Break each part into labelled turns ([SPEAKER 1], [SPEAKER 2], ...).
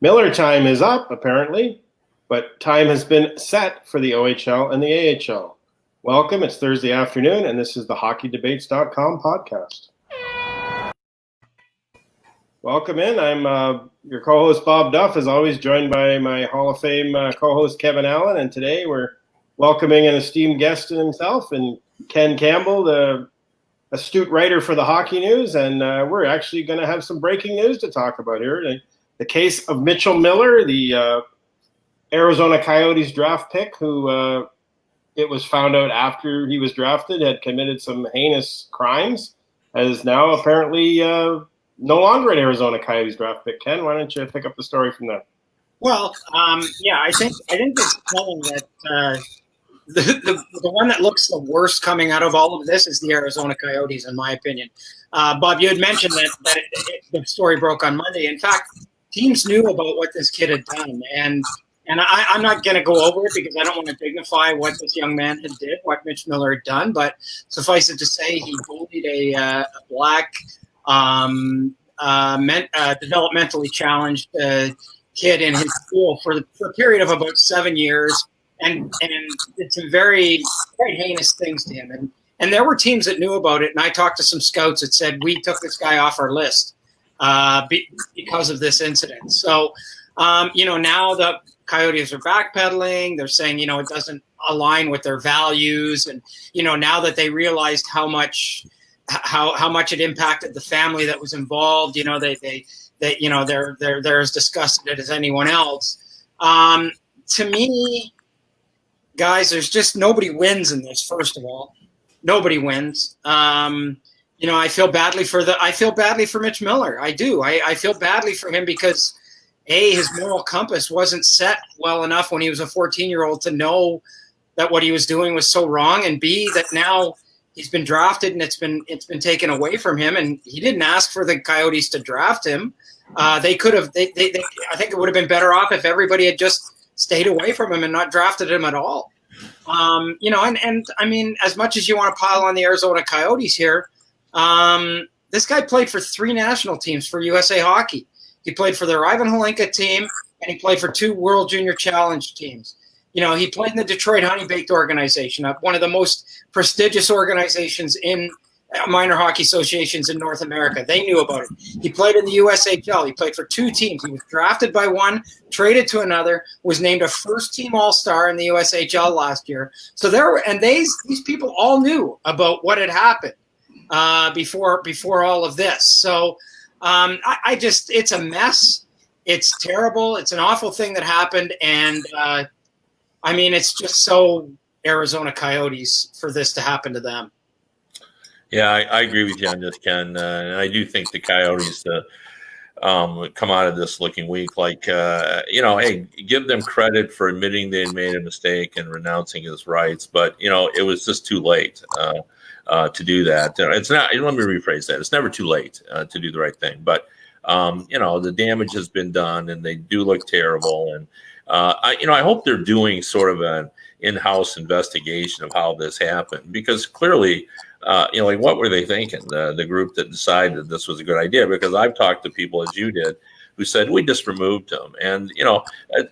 [SPEAKER 1] Miller time is up, apparently, but time has been set for the OHL and the AHL. Welcome. It's Thursday afternoon, and this is the HockeyDebates.com podcast. Welcome in. I'm your co-host, Bob Duff, as always, joined by my Hall of Fame co-host, Kevin Allen. And today we're welcoming an esteemed guest in himself, and Ken Campbell, the astute writer for the Hockey News. And we're actually going to have some breaking news to talk about here. The case of Mitchell Miller, the Arizona Coyotes draft pick, who it was found out after he was drafted had committed some heinous crimes, is now apparently no longer an Arizona Coyotes draft pick. Ken, why don't you pick up the story from there?
[SPEAKER 2] Well, I think it's telling that the one that looks the worst coming out of all of this is the Arizona Coyotes, in my opinion. Bob, you had mentioned that the story broke on Monday. In fact, teams knew about what this kid had done, and I'm not going to go over it because I don't want to dignify what this young man had did, what Mitch Miller had done. But suffice it to say, he bullied a black, developmentally challenged kid in his school for a period of about 7 years, and did some very quite heinous things to him. And there were teams that knew about it, and I talked to some scouts that said we took this guy off our list because of this incident. So, now the Coyotes are backpedaling. They're saying, it doesn't align with their values. And, now that they realized how much it impacted the family that was involved, they're as disgusted as anyone else. To me, guys, there's just nobody wins in this. First of all, nobody wins. I feel badly for Mitch Miller. I do. I feel badly for him because his moral compass wasn't set well enough when he was a 14-year-old to know that what he was doing was so wrong, and B, that now he's been drafted and it's been taken away from him, and he didn't ask for the Coyotes to draft him. They could have. I think it would have been better off if everybody had just stayed away from him and not drafted him at all. And I mean, as much as you want to pile on the Arizona Coyotes here, this guy played for 3 national teams for USA Hockey. He played for the Ivan Holinka team, and he played for 2 World Junior Challenge teams. He played in the Detroit Honey Baked organization, one of the most prestigious organizations in minor hockey associations in North America. They knew about it. He played in the USHL. He played for 2 teams. He was drafted by one, traded to another, was named a first-team All-Star in the USHL last year. So these people all knew about what had happened before all of this. So it's a mess. It's terrible. It's an awful thing that happened. And it's just so Arizona Coyotes for this to happen to them.
[SPEAKER 3] Yeah, I agree with you on this, Ken. And I do think the Coyotes come out of this looking weak. Like, hey, give them credit for admitting they made a mistake and renouncing his rights. But, it was just too late to do that. It's not. Let me rephrase that. It's never too late to do the right thing. But, the damage has been done and they do look terrible. And, I hope they're doing sort of an in-house investigation of how this happened, because clearly, what were they thinking? The group that decided this was a good idea, because I've talked to people, as you did, who said, we just removed him. And,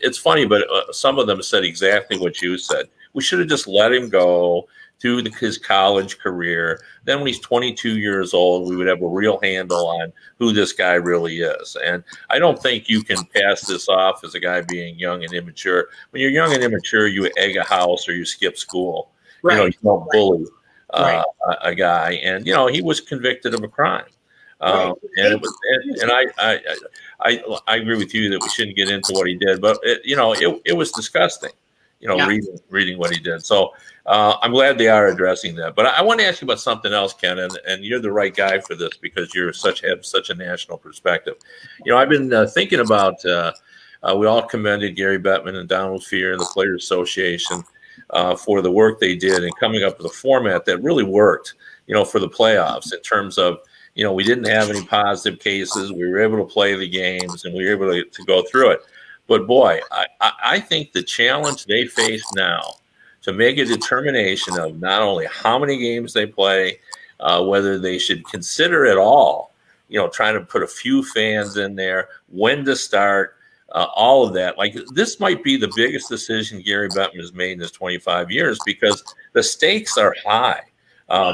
[SPEAKER 3] it's funny, but some of them said exactly what you said. We should have just let him go through his college career. Then when he's 22 years old, we would have a real handle on who this guy really is. And I don't think you can pass this off as a guy being young and immature. When you're young and immature, you egg a house or you skip school.
[SPEAKER 2] Right.
[SPEAKER 3] You don't bully a guy. And, he was convicted of a crime. I agree with you that we shouldn't get into what he did, but it was disgusting, reading what he did. So I'm glad they are addressing that. But I want to ask you about something else, Ken, and you're the right guy for this because you have such a national perspective. I've been thinking about. We all commended Gary Bettman and Donald Fear and the Players Association for the work they did in coming up with a format that really worked, for the playoffs in terms of. We didn't have any positive cases. We were able to play the games, and we were able to go through it. But, boy, I think the challenge they face now to make a determination of not only how many games they play, whether they should consider at all, trying to put a few fans in there, when to start, all of that. Like, this might be the biggest decision Gary Bettman has made in his 25 years because the stakes are high.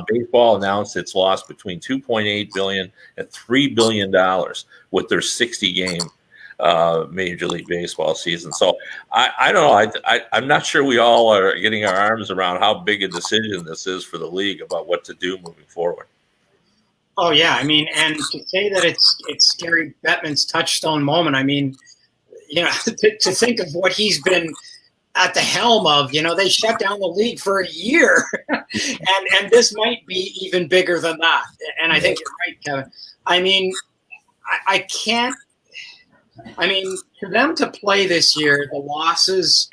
[SPEAKER 3] Baseball announced it's lost between $2.8 billion and $3 billion with their 60-game Major League Baseball season. So I don't know. I'm not sure we all are getting our arms around how big a decision this is for the league about what to do moving forward.
[SPEAKER 2] Oh yeah, I mean, and to say that it's Gary Bettman's touchstone moment. I mean, you know, to think of what he's been at the helm of, you know, they shut down the league for a year, and this might be even bigger than that. And I think you're right, Kevin. I mean, I can't. I mean, for them to play this year, the losses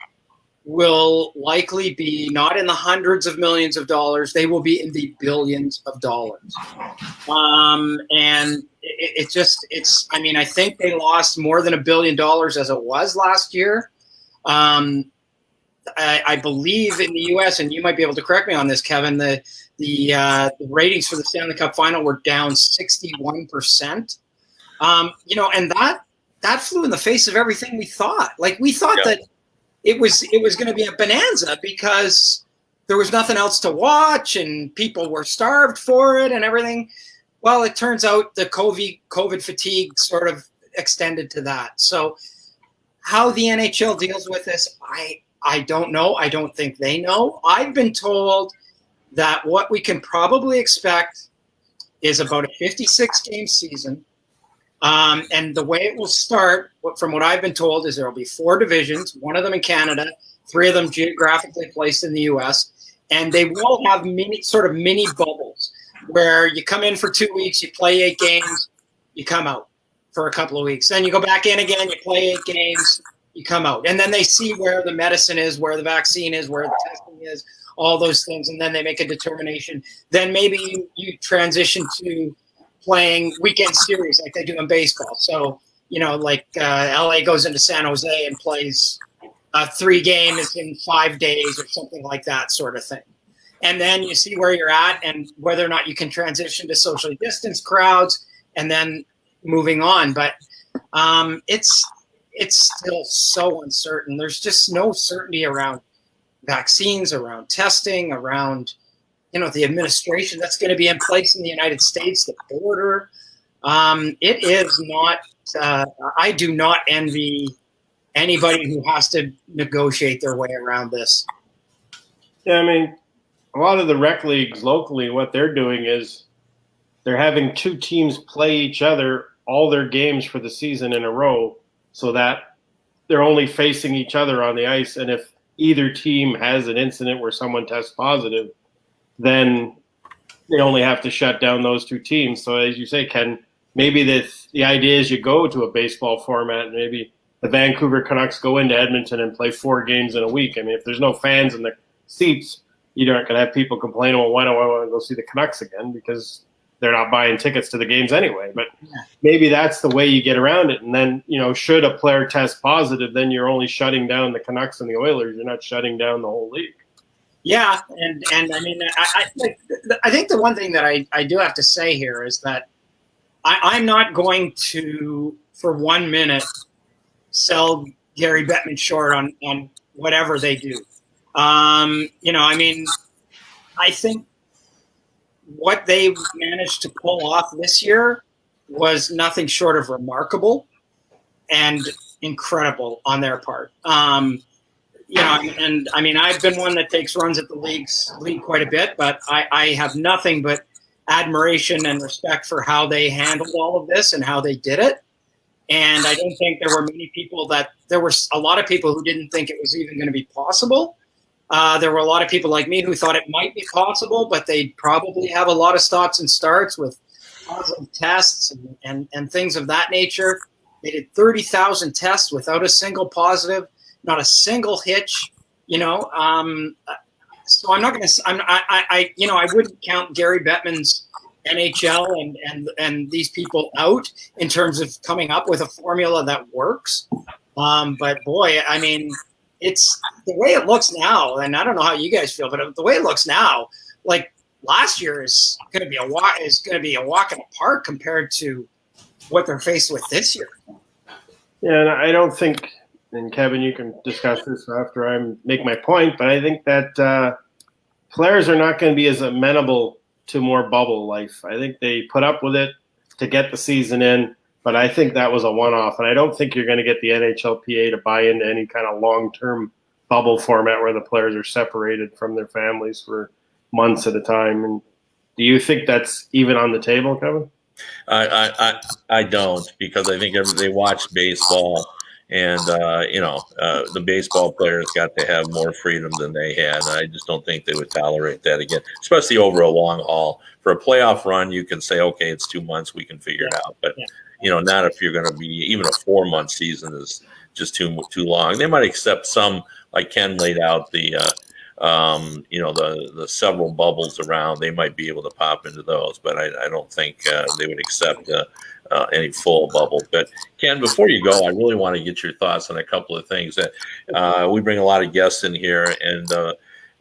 [SPEAKER 2] will likely be not in the hundreds of millions of dollars. They will be in the billions of dollars. And it's, I mean, I think they lost more than $1 billion as it was last year. I believe in the U.S., and you might be able to correct me on this, Kevin, the ratings for the Stanley Cup final were down 61%. You know, and that flew in the face of everything we thought. Like, we thought that it was going to be a bonanza because there was nothing else to watch and people were starved for it and everything. Well, it turns out the COVID fatigue sort of extended to that. So how the NHL deals with this, I don't know. I don't think they know. I've been told that what we can probably expect is about a 56-game season. And the way it will start, from what I've been told, is there will be 4 divisions, one of them in Canada, 3 of them geographically placed in the U.S., and they will have mini bubbles where you come in for 2 weeks, you play 8 games, you come out for a couple of weeks. Then you go back in again, you play 8 games, you come out. And then they see where the medicine is, where the vaccine is, where the testing is, all those things, and then they make a determination. Then maybe you transition to playing weekend series like they do in baseball. So, you know, like LA goes into San Jose and plays 3 games in 5 days or something like that sort of thing. And then you see where you're at and whether or not you can transition to socially distanced crowds and then moving on. But it's still so uncertain. There's just no certainty around vaccines, around testing, around, you know, the administration that's going to be in place in the United States, the border. It is not, I do not envy anybody who has to negotiate their way around this.
[SPEAKER 1] Yeah, I mean, a lot of the rec leagues locally, what they're doing is they're having 2 teams play each other all their games for the season in a row so that they're only facing each other on the ice. And if either team has an incident where someone tests positive, then they only have to shut down those 2 teams. So as you say, Ken, maybe the idea is you go to a baseball format and maybe the Vancouver Canucks go into Edmonton and play 4 games in a week. I mean, if there's no fans in the seats, you aren't going to have people complaining, well, why don't I want to go see the Canucks again? Because they're not buying tickets to the games anyway. But maybe that's the way you get around it. And then, you know, should a player test positive, then you're only shutting down the Canucks and the Oilers. You're not shutting down the whole league. Yeah,
[SPEAKER 2] and I mean, I think the one thing that I do have to say here is that I'm not going to, for 1 minute, sell Gary Bettman short on whatever they do. You know, I mean, I think what they managed to pull off this year was nothing short of remarkable and incredible on their part. You know, and I mean, I've been one that takes runs at the league quite a bit, but I have nothing but admiration and respect for how they handled all of this and how they did it. And I don't think there were there were a lot of people who didn't think it was even going to be possible. There were a lot of people like me who thought it might be possible, but they'd probably have a lot of stops and starts with positive tests and things of that nature. They did 30,000 tests without a single positive. Not a single hitch, you know. So I'm not going to. I wouldn't count Gary Bettman's NHL and these people out in terms of coming up with a formula that works. But boy, I mean, it's the way it looks now, and I don't know how you guys feel, but the way it looks now, like last year is going to be a walk in the park compared to what they're faced with this year.
[SPEAKER 1] Yeah, and I don't think, and Kevin, you can discuss this after I make my point, but I think that players are not going to be as amenable to more bubble life. I think they put up with it to get the season in, but I think that was a one-off, and I don't think you're going to get the NHLPA to buy into any kind of long-term bubble format where the players are separated from their families for months at a time. And do you think that's even on the table, Kevin?
[SPEAKER 3] I don't, because I think they watch baseball, and the baseball players got to have more freedom than they had. And I just don't think they would tolerate that again, especially over a long haul. For a playoff run, you can say, okay, it's 2 months, we can figure it out. But not if you're going to be, even a 4-month season is just too long. They might accept some, like Ken laid out, the several bubbles around. They might be able to pop into those, but I don't think they would accept any full bubble. But Ken, before you go, I really want to get your thoughts on a couple of things. That we bring a lot of guests in here, and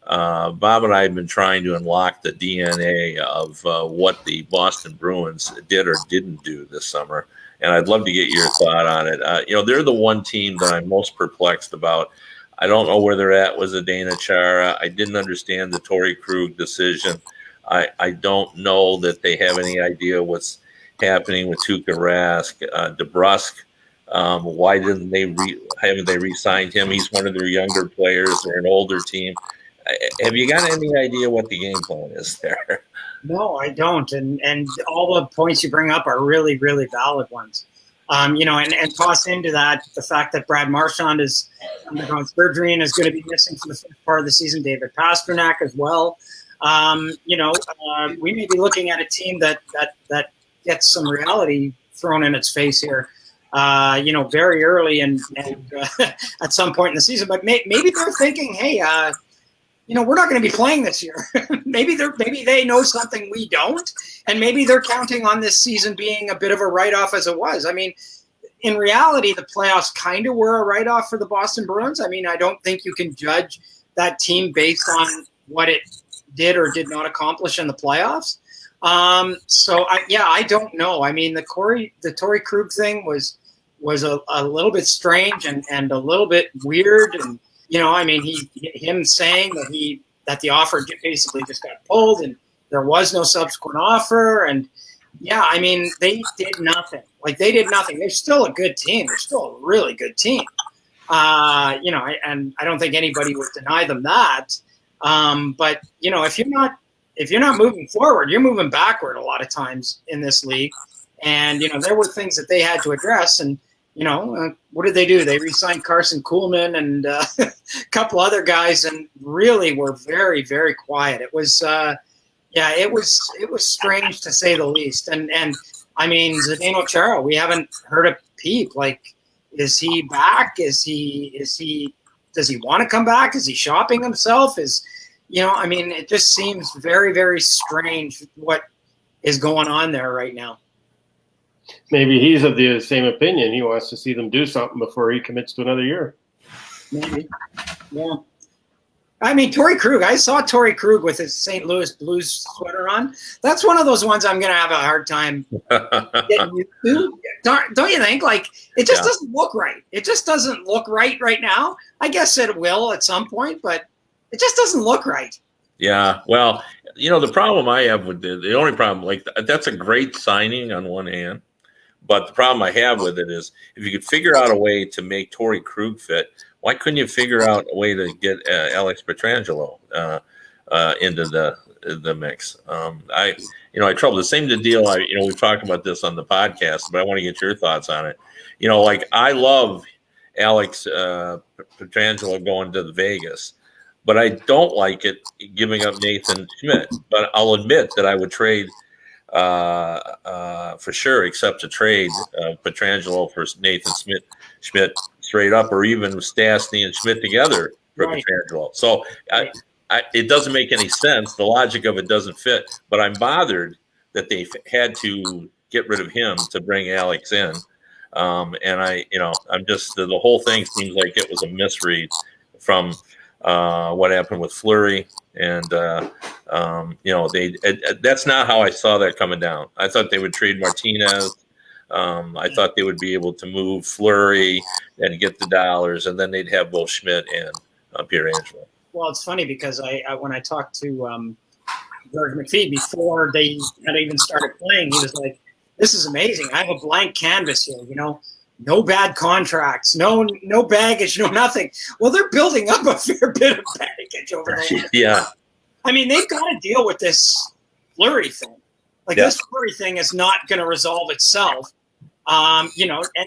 [SPEAKER 3] Bob and I have been trying to unlock the DNA of what the Boston Bruins did or didn't do this summer. And I'd love to get your thought on it. They're the one team that I'm most perplexed about. I don't know where they're at with Zdeno Chara. I didn't understand the Torrey Krug decision. I don't know that they have any idea what's happening with Tuukka Rask. DeBrusk, why haven't they re-signed him? He's one of their younger players. They're an older team. Have you got any idea what the game plan is there?
[SPEAKER 2] No, I don't. And all the points you bring up are really, really valid ones. And toss into that the fact that Brad Marchand is undergone surgery and is going to be missing for the first part of the season. David Pastrnak as well. We may be looking at a team that gets some reality thrown in its face here. Very early and at some point in the season. But maybe they're thinking, hey, we're not going to be playing this year. maybe they know something we don't, and maybe they're counting on this season being a bit of a write-off as it was. I mean, in reality, the playoffs kind of were a write-off for the Boston Bruins. I mean, I don't think you can judge that team based on what it did or did not accomplish in the playoffs. I don't know. I mean, the Torrey Krug thing was a little bit strange and a little bit weird. And him saying that the offer basically just got pulled and there was no subsequent offer. And they did nothing. They did nothing. They're still a good team. They're still a really good team. And I don't think anybody would deny them that. But if you're not moving forward, you're moving backward a lot of times in this league. And, there were things that they had to address. And, what did they do? They re-signed Carson Kuhlman and a couple other guys and really were very, very quiet. It was, it was strange to say the least. And I mean, Zdeno Chara, we haven't heard a peep. Is he back? Does he want to come back? Is he shopping himself? It just seems very, very strange what is going on there right now.
[SPEAKER 1] Maybe he's of the same opinion. He wants to see them do something before he commits to another year.
[SPEAKER 2] Maybe. Yeah. I mean, Torrey Krug. I saw Torrey Krug with his St. Louis Blues sweater on. That's one of those ones I'm going to have a hard time getting used to. Don't you think? It just doesn't look right. It just doesn't look right now. I guess it will at some point, but it just doesn't look right.
[SPEAKER 3] Yeah. Well, the problem I have with the only problem, that's a great signing on one hand. But the problem I have with it is if you could figure out a way to make Torrey Krug fit, why couldn't you figure out a way to get Alex Pietrangelo into the mix? I trouble the same deal. We've talked about this on the podcast, but I want to get your thoughts on it. I love Alex Pietrangelo going to the Vegas, but I don't like it giving up Nathan Schmidt. But I'll admit that I would trade for sure, except to trade Pietrangelo for Nathan Schmidt straight up, or even Stastny and Schmidt together for Pietrangelo. So it doesn't make any sense. The logic of it doesn't fit. But I'm bothered that they had to get rid of him to bring Alex in. And I'm just the whole thing seems like it was a misread from what happened with Fleury. And, that's not how I saw that coming down. I thought they would trade Martinez I thought they would be able to move Fleury and get the dollars, and then they'd have both Schmidt and Pietrangelo.
[SPEAKER 2] Well, it's funny because I when I talked to George McPhee before they had even started playing, he was like, "This is amazing. I have a blank canvas here. No bad contracts, no baggage, no nothing." Well, they're building up a fair bit of baggage over there.
[SPEAKER 3] Yeah.
[SPEAKER 2] I mean, they've got to deal with this Fleury thing. This Fleury thing is not going to resolve itself. And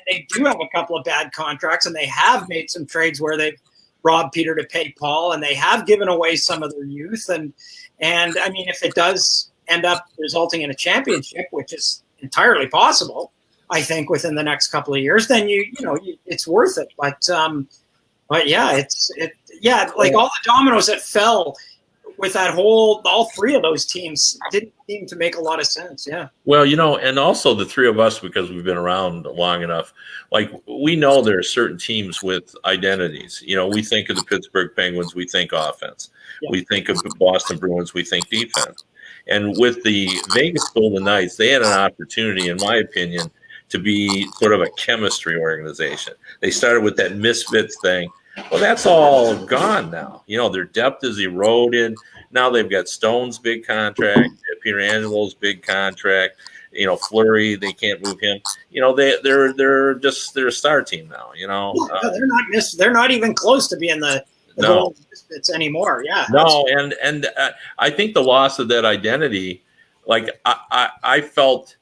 [SPEAKER 2] they do have a couple of bad contracts, and they have made some trades where they've robbed Peter to pay Paul, and they have given away some of their youth. And I mean, if it does end up resulting in a championship, which is entirely possible, I think within the next couple of years, then it's worth it. But yeah, all the dominoes that fell with that all three of those teams didn't seem to make a lot of sense. Yeah.
[SPEAKER 3] Well, and also the three of us, because we've been around long enough, we know there are certain teams with identities. We think of the Pittsburgh Penguins, we think offense. Yeah. We think of the Boston Bruins, we think defense. And with the Vegas Golden Knights, they had an opportunity, in my opinion, to be sort of a chemistry organization. They started with that misfits thing. Well, that's all gone now. Their depth is eroded. Now they've got Stone's big contract, Pietrangelo's big contract. Fleury, they can't move him. They're a star team now.
[SPEAKER 2] They're not even close to being the misfits anymore. Yeah.
[SPEAKER 3] No, and I think the loss of that identity, I felt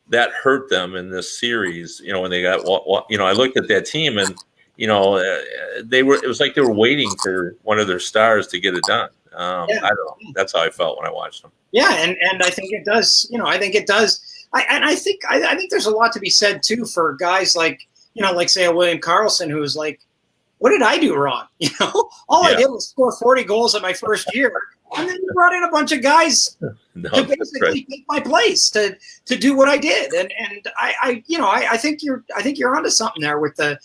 [SPEAKER 3] that hurt them in this series. When they got, I looked at that team and. It was like they were waiting for one of their stars to get it done. I don't know. That's how I felt when I watched them.
[SPEAKER 2] Yeah, and I think it does. I think it does. I think there's a lot to be said too for guys like say a William Karlsson, who's like, what did I do wrong? All I did was score 40 goals in my first year. And then you brought in a bunch of guys to basically take my place to do what I did. And I think you're onto something there with the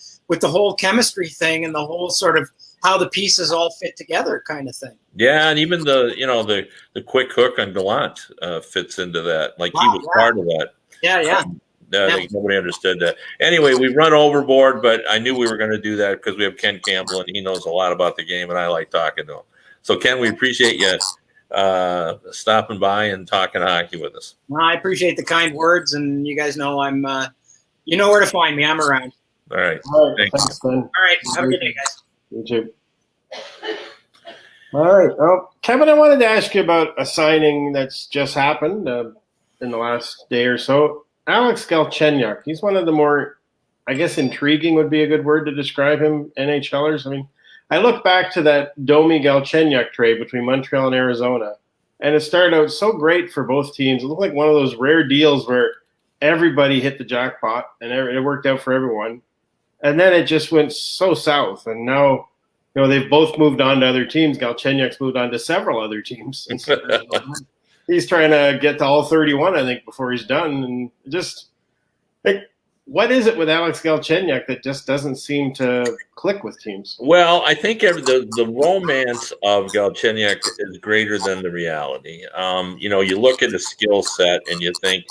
[SPEAKER 2] whole chemistry thing and the whole sort of how the pieces all fit together kind of thing.
[SPEAKER 3] Yeah, and even the quick hook on Gallant fits into that. He was part of that.
[SPEAKER 2] Yeah.
[SPEAKER 3] I think nobody understood that. Anyway, we run overboard, but I knew we were going to do that because we have Ken Campbell, and he knows a lot about the game, and I like talking to him. So, Ken, we appreciate you stopping by and talking hockey with us.
[SPEAKER 2] Well, I appreciate the kind words, and you guys know I'm you know where to find me. I'm around.
[SPEAKER 3] All right.
[SPEAKER 1] Thanks, Ben.
[SPEAKER 2] All right. Have a good day, guys.
[SPEAKER 1] You too. All right. Well, Kevin, I wanted to ask you about a signing that's just happened in the last day or so. Alex Galchenyuk. He's one of the more, I guess, intriguing would be a good word to describe him, NHLers. I mean, I look back to that Domi Galchenyuk trade between Montreal and Arizona, and it started out so great for both teams. It looked like one of those rare deals where everybody hit the jackpot and it worked out for everyone. And then it just went so south. And now, they've both moved on to other teams. Galchenyuk's moved on to several other teams. He's trying to get to all 31, I think, before he's done. And just what is it with Alex Galchenyuk that just doesn't seem to click with teams?
[SPEAKER 3] Well, I think the romance of Galchenyuk is greater than the reality. You look at his skill set and you think,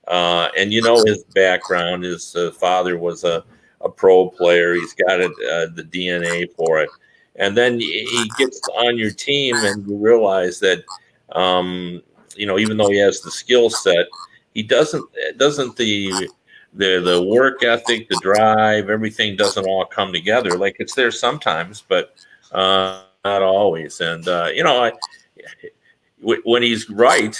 [SPEAKER 3] and his background. His father was a pro player. He's got the DNA for it. And then he gets on your team and you realize that, even though he has the skill set, he doesn't the work ethic, the drive, everything doesn't all come together. It's there sometimes, but not always. And, when he's right,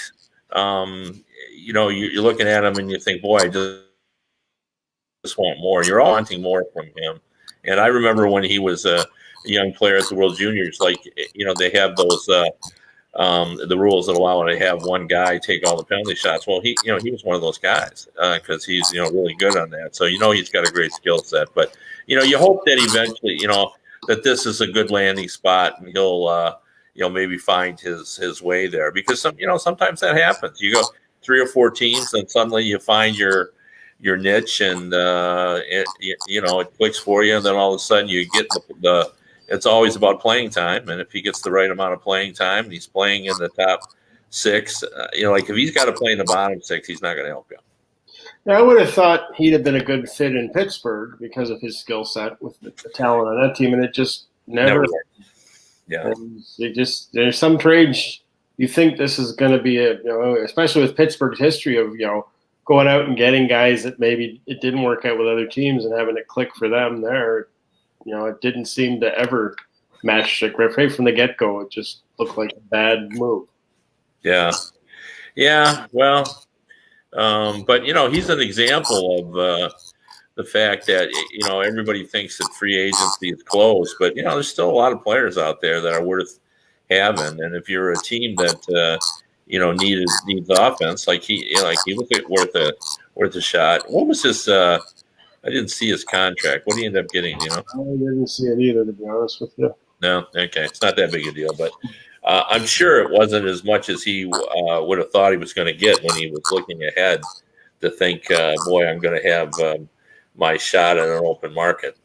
[SPEAKER 3] you're looking at him and you think, boy, I just want more. You're all wanting more from him. And I remember when he was a young player at the World Juniors, they have those the rules that allow to have one guy take all the penalty shots. Well, he was one of those guys because he's really good on that. So he's got a great skill set. But you hope that eventually that this is a good landing spot and he'll maybe find his way there, because sometimes that happens. You go 3 or 4 teams and suddenly you find your niche and it clicks for you, and then all of a sudden you get the it's always about playing time, and if he gets the right amount of playing time and he's playing in the top 6, if he's got to play in the bottom 6, he's not going to help you.
[SPEAKER 1] Yeah, I would have thought he'd have been a good fit in Pittsburgh because of his skill set with the talent on that team, and it just never.
[SPEAKER 3] worked. Yeah.
[SPEAKER 1] And there's some trades you think this is going to be especially with Pittsburgh's history of going out and getting guys that maybe it didn't work out with other teams and having it click for them there. It didn't seem to ever match. Like right from the get go, it just looked like a bad move.
[SPEAKER 3] Yeah. Yeah. Well. But he's an example of the fact that everybody thinks that free agency is closed, but there's still a lot of players out there that are worth having. And if you're a team that needs offense, like he looked at worth a shot. What was his? I didn't see his contract. What did he end up getting?
[SPEAKER 1] I didn't see it either, to be honest with you.
[SPEAKER 3] No, okay, it's not that big a deal, but. I'm sure it wasn't as much as he would have thought he was going to get when he was looking ahead to think, boy, I'm going to have my shot in an open market.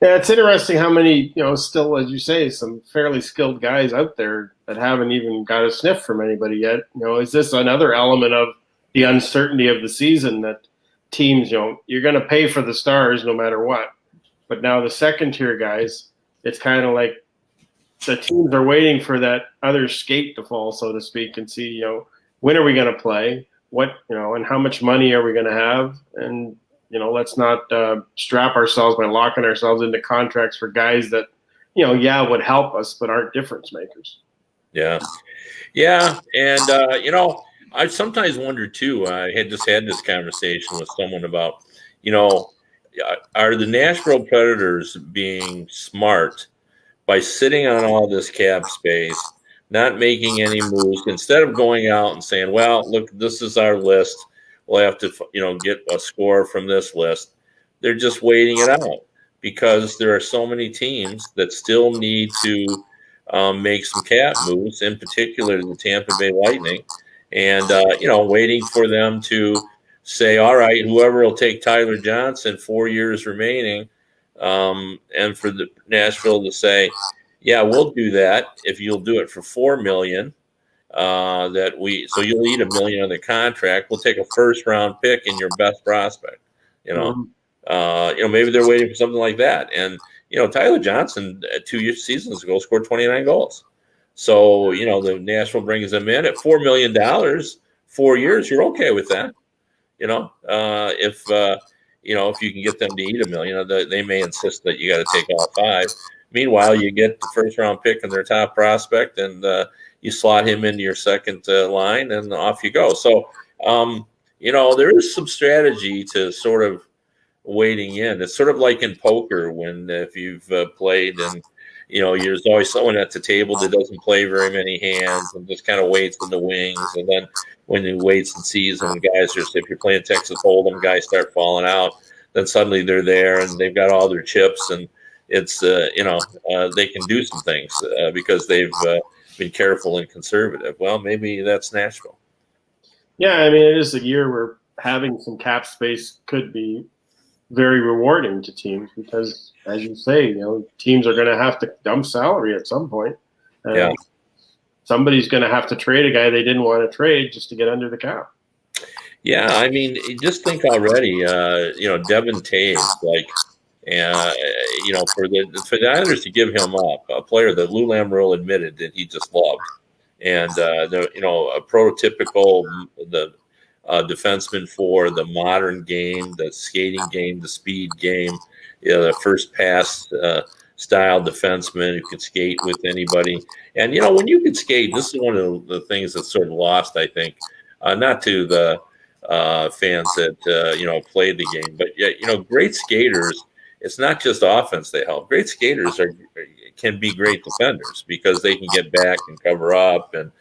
[SPEAKER 1] Yeah, it's interesting how many, still, as you say, some fairly skilled guys out there that haven't even got a sniff from anybody yet. Is this another element of the uncertainty of the season that teams, you're going to pay for the stars no matter what. But now the second tier guys, it's kind of like, the teams are waiting for that other skate to fall, so to speak, and see, when are we going to play? What, and how much money are we going to have? And, let's not strap ourselves by locking ourselves into contracts for guys that, would help us, but aren't difference makers.
[SPEAKER 3] Yeah. Yeah. And, I sometimes wonder too, I had just had this conversation with someone about, are the Nashville Predators being smart by sitting on all this cap space, not making any moves, instead of going out and saying, well, look, this is our list. We'll have to, get a score from this list. They're just waiting it out because there are so many teams that still need to make some cap moves, in particular the Tampa Bay Lightning, and, waiting for them to say, all right, whoever will take Tyler Johnson, 4 years remaining, and for the Nashville to say, yeah, we'll do that if you'll do it for $4 million. So you'll eat $1 million on the contract. We'll take a first round pick and your best prospect. Maybe they're waiting for something like that. And Tyler Johnson 2 seasons ago scored 29 goals. So the Nashville brings him in at $4 million, 4 years. You're okay with that, if you can get them to eat $1 million, they may insist that you got to take all 5. Meanwhile, you get the first round pick and their top prospect, and you slot him into your second line, and off you go. So, there is some strategy to sort of waiting in. It's sort of like in poker when if you've played and there's always someone at the table that doesn't play very many hands and just kind of waits in the wings, and then when he waits and sees them, guys just, if you're playing Texas Hold'em, guys start falling out, then suddenly they're there and they've got all their chips, and it's they can do some things because they've been careful and conservative. Well, maybe that's Nashville.
[SPEAKER 1] Yeah, I mean, it is a year where having some cap space could be very rewarding to teams because, as you say, teams are going to have to dump salary at some point.
[SPEAKER 3] Yeah.
[SPEAKER 1] Somebody's going to have to trade a guy they didn't want to trade just to get under the cap.
[SPEAKER 3] Yeah, I mean, just think already, Devin Taves, for the Islanders to give him up, a player that Lou Lamoriello admitted that he just loved, and a prototypical defenseman for the modern game, the skating game, the speed game, the first pass style defenseman who can skate with anybody. And when you can skate, this is one of the things that's sort of lost, I think, not to the fans that played the game, but great skaters. It's not just offense they help. Great skaters can be great defenders because they can get back and cover up, and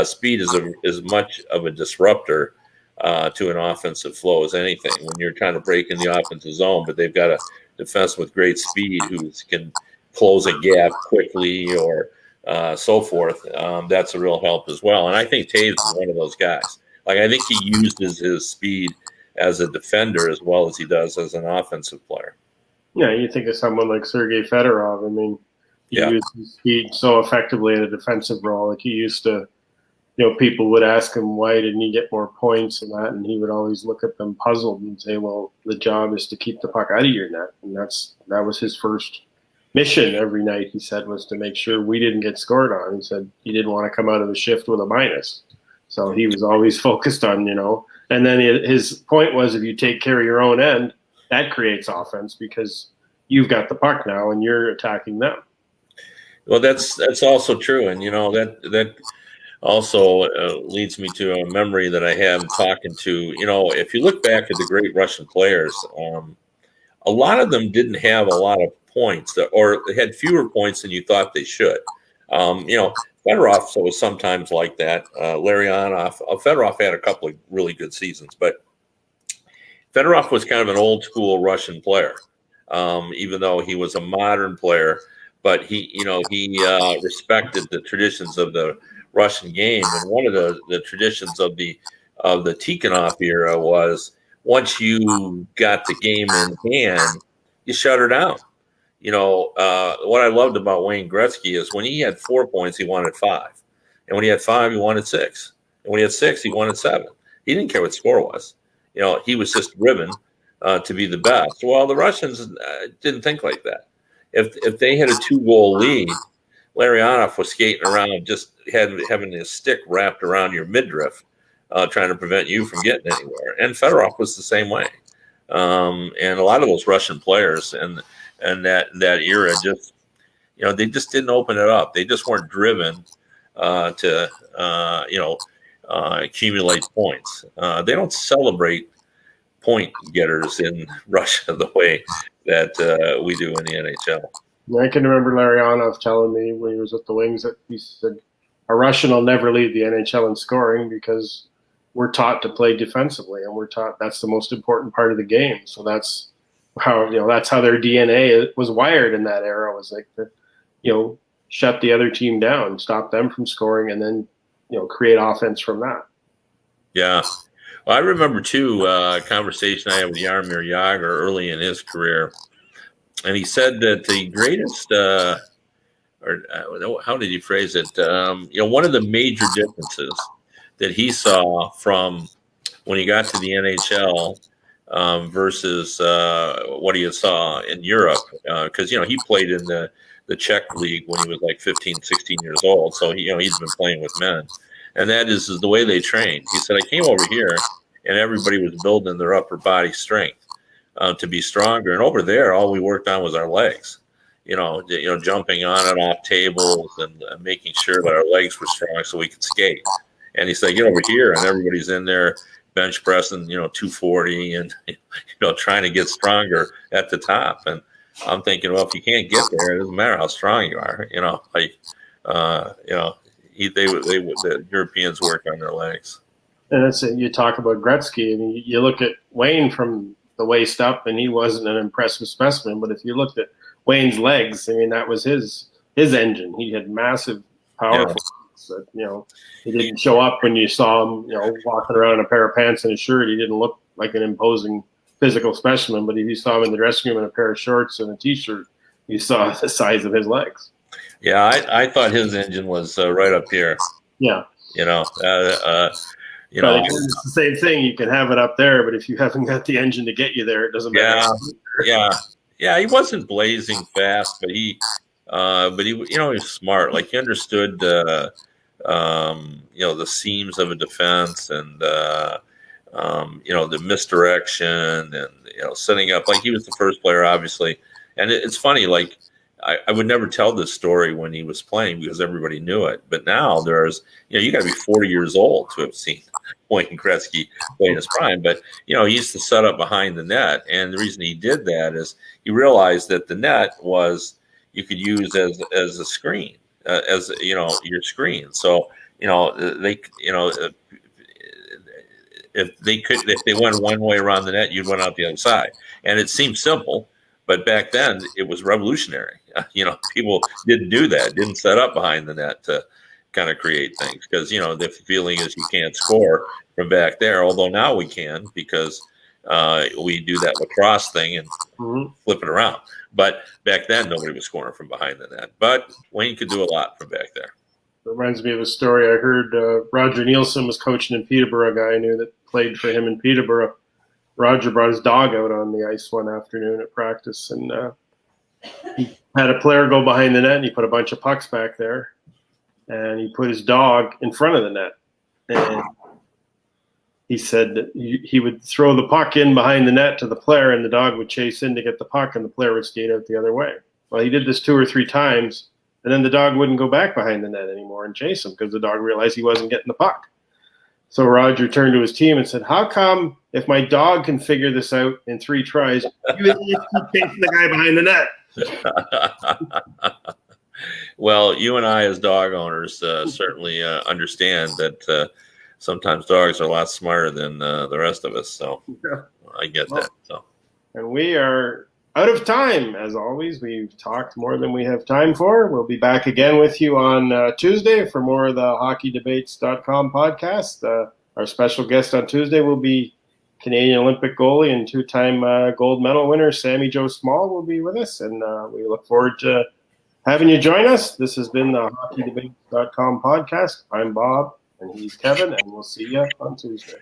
[SPEAKER 3] speed is as much of a disruptor to an offensive flow as anything. When you're trying to break in the offensive zone, but they've got a defense with great speed who can close a gap quickly or so forth. That's a real help as well. And I think Taves is one of those guys. I think he uses his speed as a defender as well as he does as an offensive player.
[SPEAKER 1] Yeah, you think of someone like Sergei Fedorov. I mean, he used his speed so effectively in a defensive role. He used to, people would ask him, why didn't he get more points and that, and he would always look at them puzzled and say, well, the job is to keep the puck out of your net, and that was his first mission every night. He said, was to make sure we didn't get scored on. He said he didn't want to come out of the shift with a minus, so he was always focused on, and then his point was, if you take care of your own end, that creates offense because you've got the puck now and you're attacking them.
[SPEAKER 3] Well, that's also true, and that also leads me to a memory that I have talking to, if you look back at the great Russian players, a lot of them didn't have a lot of points, or they had fewer points than you thought they should. Fedorov was sometimes like that. Larionov, Fedorov had a couple of really good seasons, but Fedorov was kind of an old school Russian player, even though he was a modern player. But he respected the traditions of the Russian game, and one of the traditions of the Tikhonov era was, once you got the game in hand, you shut her down. What I loved about Wayne Gretzky is when he had 4 points, he wanted 5, and when he had 5, he wanted 6, and when he had 6, he wanted 7. He didn't care what the score was. He was just driven to be the best. Well, the Russians didn't think like that. If they had a 2-goal lead, Larionov was skating around just having his stick wrapped around your midriff, trying to prevent you from getting anywhere. And Fedorov was the same way. And a lot of those Russian players and that era just, they just didn't open it up. They just weren't driven to accumulate points. They don't celebrate point getters in Russia the way that we do in the NHL.
[SPEAKER 1] I can remember Larionov telling me when he was at the Wings that he said, a Russian will never lead the NHL in scoring because we're taught to play defensively, and we're taught that's the most important part of the game. So that's how their DNA was wired in that era, was like shut the other team down, stop them from scoring, and then create offense from that.
[SPEAKER 3] Yeah. Well, I remember too a conversation I had with Jaromir Jagr early in his career, and he said that the greatest, how did he phrase it? One of the major differences that he saw from when he got to the NHL versus what he saw in Europe, because he played in the Czech league when he was like 15, 16 years old, so he's been playing with men. And that is the way they train. He said, I came over here and everybody was building their upper body strength to be stronger. And over there, all we worked on was our legs, jumping on and off tables and making sure that our legs were strong so we could skate. And he said, get over here, and everybody's in there bench pressing, 240 and, trying to get stronger at the top. And I'm thinking, well, if you can't get there, it doesn't matter how strong you are, the Europeans work on their legs.
[SPEAKER 1] And that's it. You talk about Gretzky, and you look at Wayne from the waist up, and he wasn't an impressive specimen. But if you looked at Wayne's legs, that was his engine. He had massive, powerful. Yeah. He didn't show up when you saw him, walking around in a pair of pants and a shirt. He didn't look like an imposing physical specimen. But if you saw him in the dressing room in a pair of shorts and a T-shirt, you saw the size of his legs.
[SPEAKER 3] Yeah, I thought his engine was right up here.
[SPEAKER 1] Yeah.
[SPEAKER 3] It's
[SPEAKER 1] the same thing. You can have it up there, but if you haven't got the engine to get you there, it doesn't matter.
[SPEAKER 3] Yeah. He wasn't blazing fast, but he was smart. Like, he understood the seams of a defense and the misdirection and setting up. Like, he was the first player, obviously, and it's funny. Like, I would never tell this story when he was playing because everybody knew it. But now there's, you got to be 40 years old to have seen Wayne Gretzky play in his prime. But, he used to set up behind the net. And the reason he did that is he realized that the net was, you could use as a screen, your screen. So, if they went one way around the net, you'd run out the other side. And it seemed simple. But back then, it was revolutionary. People didn't do that, didn't set up behind the net to kind of create things because, the feeling is you can't score from back there, although now we can because we do that lacrosse thing and flip it around. But back then, nobody was scoring from behind the net. But Wayne could do a lot from back there.
[SPEAKER 1] reminds me of a story I heard. Roger Nielsen was coaching in Peterborough, a guy I knew that played for him in Peterborough. Roger brought his dog out on the ice one afternoon at practice, and he had a player go behind the net, and he put a bunch of pucks back there, and he put his dog in front of the net. And he said that he would throw the puck in behind the net to the player, and the dog would chase in to get the puck, and the player would skate out the other way. Well, he did this 2 or 3 times, and then the dog wouldn't go back behind the net anymore and chase him because the dog realized he wasn't getting the puck. So Roger turned to his team and said, "How come if my dog can figure this out in 3 tries, you idiots keep chasing the guy behind the net?"
[SPEAKER 3] Well, you and I as dog owners certainly understand that sometimes dogs are a lot smarter than the rest of us. So I get that. So,
[SPEAKER 1] and we are out of time. As always, we've talked more than we have time for. We'll be back again with you on Tuesday for more of the hockeydebates.com podcast. Our special guest on Tuesday will be Canadian Olympic goalie and 2-time gold medal winner Sammy Joe Small will be with us, and we look forward to having you join us. This has been the hockeydebates.com podcast. I'm Bob, and he's Kevin, and we'll see you on Tuesday.